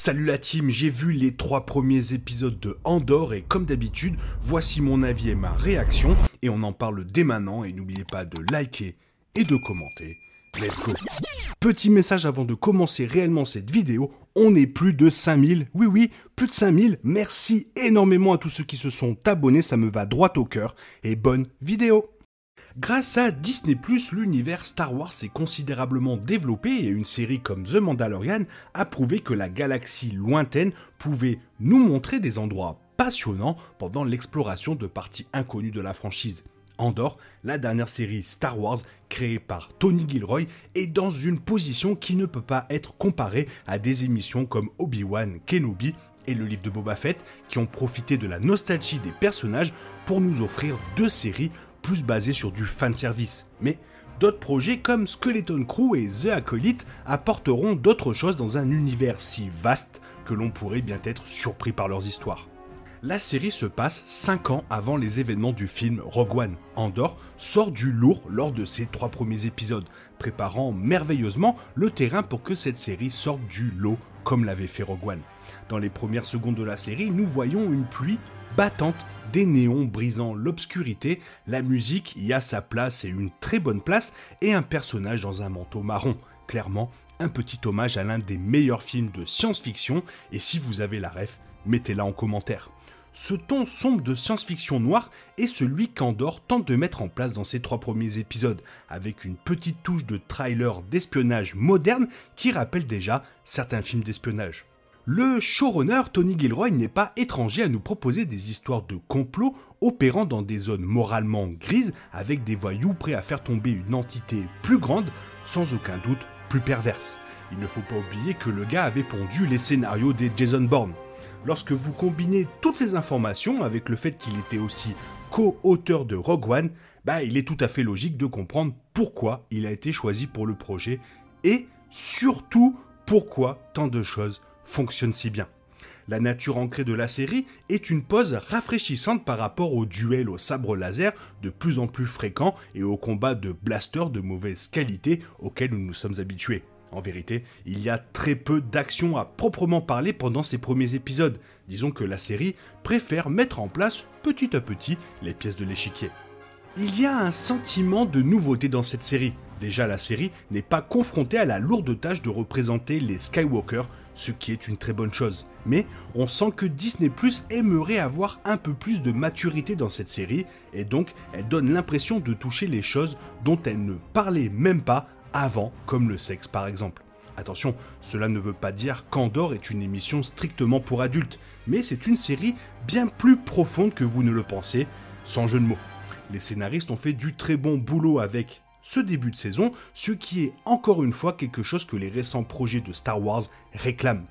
Salut la team, j'ai vu les 3 premiers épisodes de Andor et comme d'habitude, voici mon avis et ma réaction et on en parle dès maintenant et n'oubliez pas de liker et de commenter. Let's go. Petit message avant de commencer réellement cette vidéo, on est plus de 5000, oui, plus de 5000, merci énormément à tous ceux qui se sont abonnés, ça me va droit au cœur et bonne vidéo. Grâce à Disney+, l'univers Star Wars s'est considérablement développé et une série comme The Mandalorian a prouvé que la galaxie lointaine pouvait nous montrer des endroits passionnants pendant l'exploration de parties inconnues de la franchise. Andor, la dernière série Star Wars créée par Tony Gilroy, est dans une position qui ne peut pas être comparée à des émissions comme Obi-Wan Kenobi et le livre de Boba Fett qui ont profité de la nostalgie des personnages pour nous offrir 2 séries plus basées sur du fanservice. Mais d'autres projets comme Skeleton Crew et The Acolyte apporteront d'autres choses dans un univers si vaste que l'on pourrait bien être surpris par leurs histoires. La série se passe 5 ans avant les événements du film Rogue One. Andor sort du lourd lors de ses 3 premiers épisodes, préparant merveilleusement le terrain pour que cette série sorte du lot comme l'avait fait Rogue One. Dans les premières secondes de la série, nous voyons une pluie battante, des néons brisant l'obscurité, la musique y a sa place et une très bonne place, et un personnage dans un manteau marron. Clairement, un petit hommage à l'un des meilleurs films de science-fiction, et si vous avez la ref, mettez-la en commentaire. Ce ton sombre de science-fiction noire est celui qu'Andor tente de mettre en place dans ses 3 premiers épisodes, avec une petite touche de trailer d'espionnage moderne qui rappelle déjà certains films d'espionnage. Le showrunner Tony Gilroy n'est pas étranger à nous proposer des histoires de complot opérant dans des zones moralement grises avec des voyous prêts à faire tomber une entité plus grande, sans aucun doute plus perverse. Il ne faut pas oublier que le gars avait pondu les scénarios des Jason Bourne. Lorsque vous combinez toutes ces informations avec le fait qu'il était aussi co-auteur de Rogue One, il est tout à fait logique de comprendre pourquoi il a été choisi pour le projet et surtout pourquoi tant de choses fonctionnent si bien. La nature ancrée de la série est une pause rafraîchissante par rapport aux duels au sabre laser de plus en plus fréquents et aux combats de blasters de mauvaise qualité auxquels nous nous sommes habitués. En vérité, il y a très peu d'action à proprement parler pendant ces premiers épisodes. Disons que la série préfère mettre en place petit à petit les pièces de l'échiquier. Il y a un sentiment de nouveauté dans cette série. Déjà, la série n'est pas confrontée à la lourde tâche de représenter les Skywalker, ce qui est une très bonne chose. Mais on sent que Disney+ aimerait avoir un peu plus de maturité dans cette série, et donc elle donne l'impression de toucher les choses dont elle ne parlait même pas avant, comme le sexe par exemple. Attention, cela ne veut pas dire qu'Andor est une émission strictement pour adultes, mais c'est une série bien plus profonde que vous ne le pensez, sans jeu de mots. Les scénaristes ont fait du très bon boulot avec ce début de saison, ce qui est encore une fois quelque chose que les récents projets de Star Wars réclament.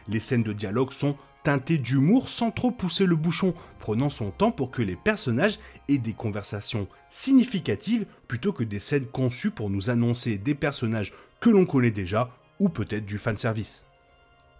Les scènes de dialogue sont teintées d'humour sans trop pousser le bouchon, prenant son temps pour que les personnages aient des conversations significatives plutôt que des scènes conçues pour nous annoncer des personnages que l'on connaît déjà ou peut-être du fanservice.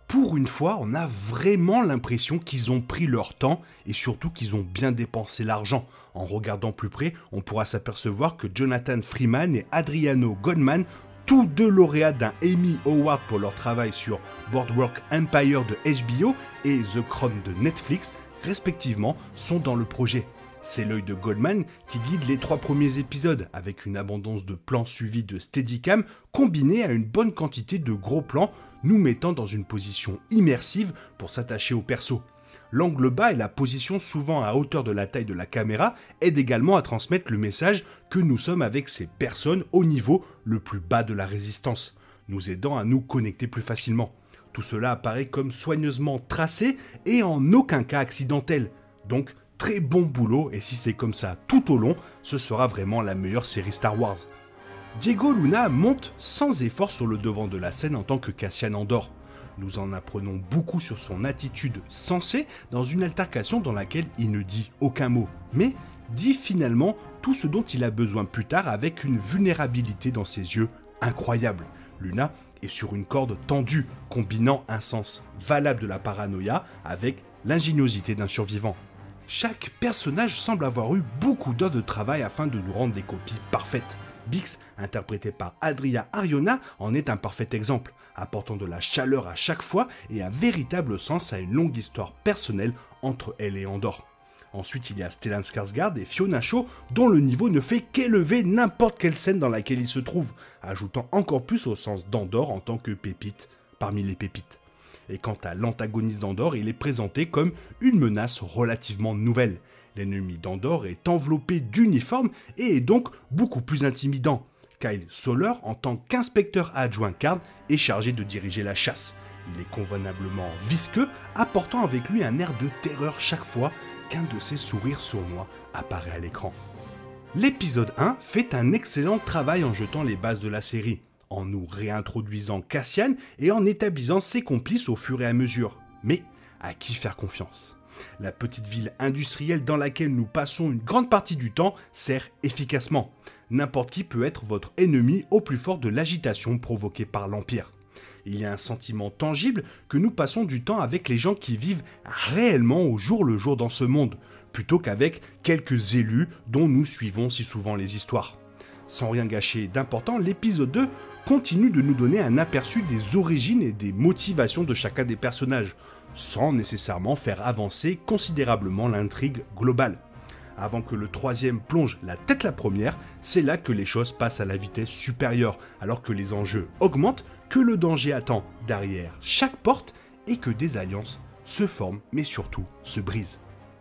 Pour une fois, on a vraiment l'impression qu'ils ont pris leur temps et surtout qu'ils ont bien dépensé l'argent. En regardant plus près, on pourra s'apercevoir que Jonathan Freeman et Adriano Goldman, tous 2 lauréats d'un Emmy Award pour leur travail sur Boardwalk Empire de HBO et The Crown de Netflix, respectivement, sont dans le projet. C'est l'œil de Goldman qui guide les 3 premiers épisodes, avec une abondance de plans suivis de steadicam combinée à une bonne quantité de gros plans, nous mettant dans une position immersive pour s'attacher au perso. L'angle bas et la position souvent à hauteur de la taille de la caméra aident également à transmettre le message que nous sommes avec ces personnes au niveau le plus bas de la résistance, nous aidant à nous connecter plus facilement. Tout cela apparaît comme soigneusement tracé et en aucun cas accidentel, donc très bon boulot et si c'est comme ça tout au long, ce sera vraiment la meilleure série Star Wars. Diego Luna monte sans effort sur le devant de la scène en tant que Cassian Andor. Nous en apprenons beaucoup sur son attitude sensée dans une altercation dans laquelle il ne dit aucun mot, mais dit finalement tout ce dont il a besoin plus tard avec une vulnérabilité dans ses yeux incroyable. Luna est sur une corde tendue, combinant un sens valable de la paranoïa avec l'ingéniosité d'un survivant. Chaque personnage semble avoir eu beaucoup d'heures de travail afin de nous rendre des copies parfaites. Bix, interprété par Adria Arjona, en est un parfait exemple. apportant de la chaleur à chaque fois et un véritable sens à une longue histoire personnelle entre elle et Andor. Ensuite, il y a Stellan Skarsgård et Fiona Shaw, dont le niveau ne fait qu'élever n'importe quelle scène dans laquelle il se trouve, ajoutant encore plus au sens d'Andor en tant que pépite parmi les pépites. Et quant à l'antagoniste d'Andor, il est présenté comme une menace relativement nouvelle. L'ennemi d'Andor est enveloppé d'uniforme et est donc beaucoup plus intimidant. Kyle Soller, en tant qu'inspecteur adjoint Karn, est chargé de diriger la chasse. Il est convenablement visqueux, apportant avec lui un air de terreur chaque fois qu'un de ses sourires sournois apparaît à l'écran. L'épisode 1 fait un excellent travail en jetant les bases de la série, en nous réintroduisant Cassian et en établissant ses complices au fur et à mesure. Mais à qui faire confiance ? La petite ville industrielle dans laquelle nous passons une grande partie du temps sert efficacement. N'importe qui peut être votre ennemi au plus fort de l'agitation provoquée par l'Empire. Il y a un sentiment tangible que nous passons du temps avec les gens qui vivent réellement au jour le jour dans ce monde, plutôt qu'avec quelques élus dont nous suivons si souvent les histoires. Sans rien gâcher d'important, l'épisode 2 continue de nous donner un aperçu des origines et des motivations de chacun des personnages, sans nécessairement faire avancer considérablement l'intrigue globale. Avant que le troisième plonge la tête la première, c'est là que les choses passent à la vitesse supérieure, alors que les enjeux augmentent, que le danger attend derrière chaque porte et que des alliances se forment mais surtout se brisent.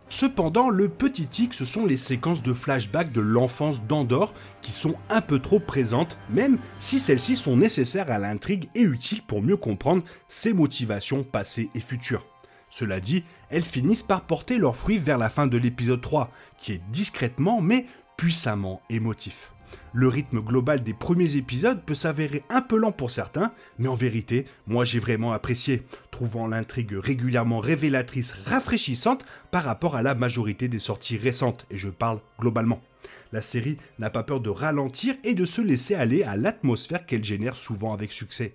Cependant, le petit tic, ce sont les séquences de flashback de l'enfance d'Andor qui sont un peu trop présentes, même si celles-ci sont nécessaires à l'intrigue et utiles pour mieux comprendre ses motivations passées et futures. Cela dit, elles finissent par porter leurs fruits vers la fin de l'épisode 3, qui est discrètement mais puissamment émotif. Le rythme global des premiers épisodes peut s'avérer un peu lent pour certains, mais en vérité, moi j'ai vraiment apprécié, trouvant l'intrigue régulièrement révélatrice, rafraîchissante par rapport à la majorité des sorties récentes, et je parle globalement. La série n'a pas peur de ralentir et de se laisser aller à l'atmosphère qu'elle génère souvent avec succès.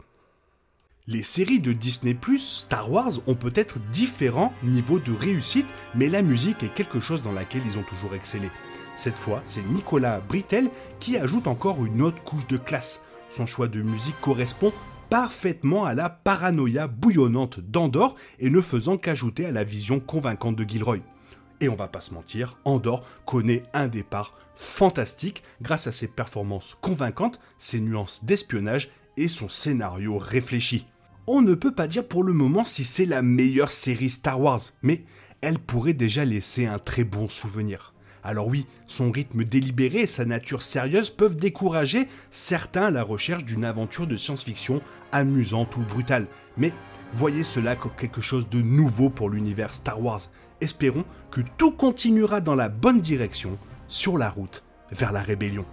Les séries de Disney+, Star Wars ont peut-être différents niveaux de réussite, mais la musique est quelque chose dans laquelle ils ont toujours excellé. Cette fois, c'est Nicolas Britell qui ajoute encore une autre couche de classe. Son choix de musique correspond parfaitement à la paranoïa bouillonnante d'Andor et ne faisant qu'ajouter à la vision convaincante de Gilroy. Et on va pas se mentir, Andor connaît un départ fantastique grâce à ses performances convaincantes, ses nuances d'espionnage et son scénario réfléchi. On ne peut pas dire pour le moment si c'est la meilleure série Star Wars, mais elle pourrait déjà laisser un très bon souvenir. Alors oui, son rythme délibéré et sa nature sérieuse peuvent décourager certains à la recherche d'une aventure de science-fiction amusante ou brutale, mais voyez cela comme quelque chose de nouveau pour l'univers Star Wars. Espérons que tout continuera dans la bonne direction, sur la route vers la rébellion.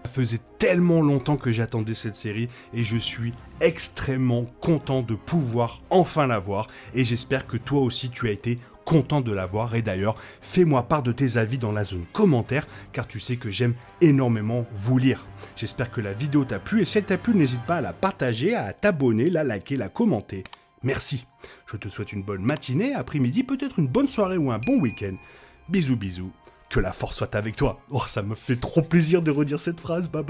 Ça faisait tellement longtemps que j'attendais cette série et je suis extrêmement content de pouvoir enfin la voir et j'espère que toi aussi tu as été content de la voir et d'ailleurs fais-moi part de tes avis dans la zone commentaire car tu sais que j'aime énormément vous lire. J'espère que la vidéo t'a plu et si elle t'a plu n'hésite pas à la partager, à t'abonner, la liker, la commenter. Merci. Je te souhaite une bonne matinée, après-midi, peut-être une bonne soirée ou un bon week-end. Bisous bisous. Que la force soit avec toi. Oh, ça me fait trop plaisir de redire cette phrase. Bah.